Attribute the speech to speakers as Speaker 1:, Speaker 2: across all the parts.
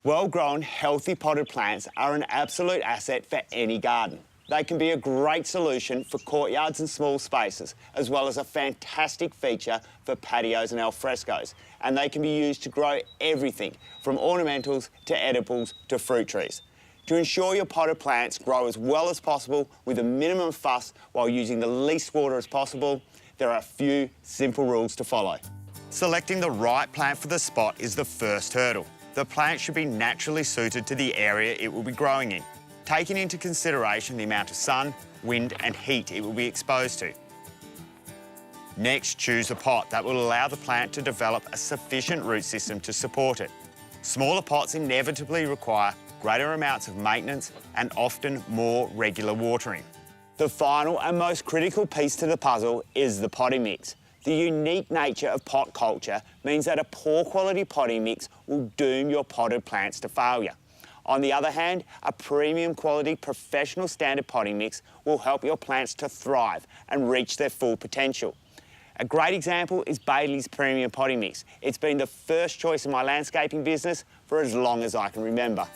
Speaker 1: Well-grown, healthy potted plants are an absolute asset for any garden. They can be a great solution for courtyards and small spaces, as well as a fantastic feature for patios and alfrescos. And they can be used to grow everything from ornamentals to edibles to fruit trees. To ensure your potted plants grow as well as possible with a minimum fuss while using the least water as possible, there are a few simple rules to follow. Selecting the right plant for the spot is the first hurdle. The plant should be naturally suited to the area it will be growing in, taking into consideration the amount of sun, wind and heat it will be exposed to. Next, choose a pot that will allow the plant to develop a sufficient root system to support it. Smaller pots inevitably require greater amounts of maintenance and often more regular watering. The final and most critical piece to the puzzle is the potting mix. The unique nature of pot culture means that a poor quality potting mix will doom your potted plants to failure. On the other hand, a premium quality professional standard potting mix will help your plants to thrive and reach their full potential. A great example is Bailey's Premium Potting Mix. It's been the first choice in my landscaping business for as long as I can remember.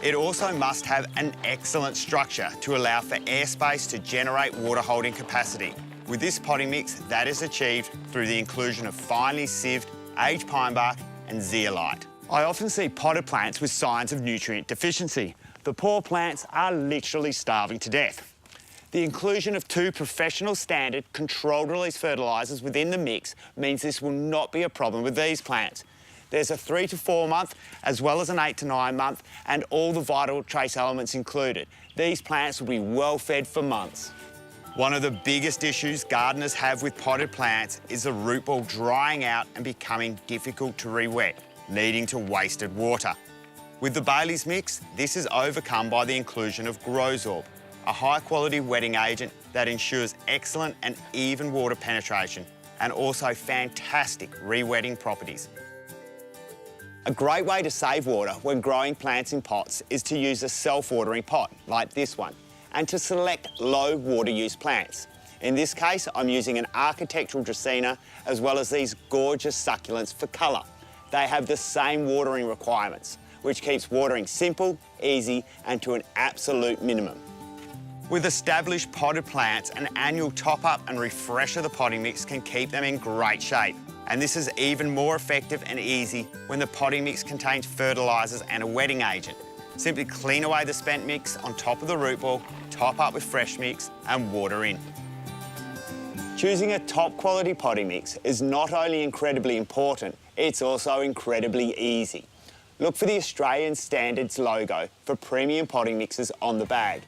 Speaker 1: It also must have an excellent structure to allow for airspace to generate water holding capacity. With this potting mix, that is achieved through the inclusion of finely sieved aged pine bark and zeolite. I often see potted plants with signs of nutrient deficiency. The poor plants are literally starving to death. The inclusion of 2 professional standard controlled release fertilisers within the mix means this will not be a problem with these plants. There's a 3 to 4 month as well as an 8 to 9 month and all the vital trace elements included. These plants will be well fed for months. One of the biggest issues gardeners have with potted plants is the root ball drying out and becoming difficult to re-wet, leading to wasted water. With the Bailey's mix, this is overcome by the inclusion of Growsorb, a high-quality wetting agent that ensures excellent and even water penetration and also fantastic re-wetting properties. A great way to save water when growing plants in pots is to use a self-watering pot, like this one, and to select low water use plants. In this case, I'm using an architectural Dracaena as well as these gorgeous succulents for colour. They have the same watering requirements, which keeps watering simple, easy and to an absolute minimum. With established potted plants, an annual top-up and refresh of the potting mix can keep them in great shape. And this is even more effective and easy when the potting mix contains fertilisers and a wetting agent. Simply clean away the spent mix on top of the root ball, top up with fresh mix and water in. Choosing a top quality potting mix is not only incredibly important, it's also incredibly easy. Look for the Australian Standards logo for premium potting mixes on the bag.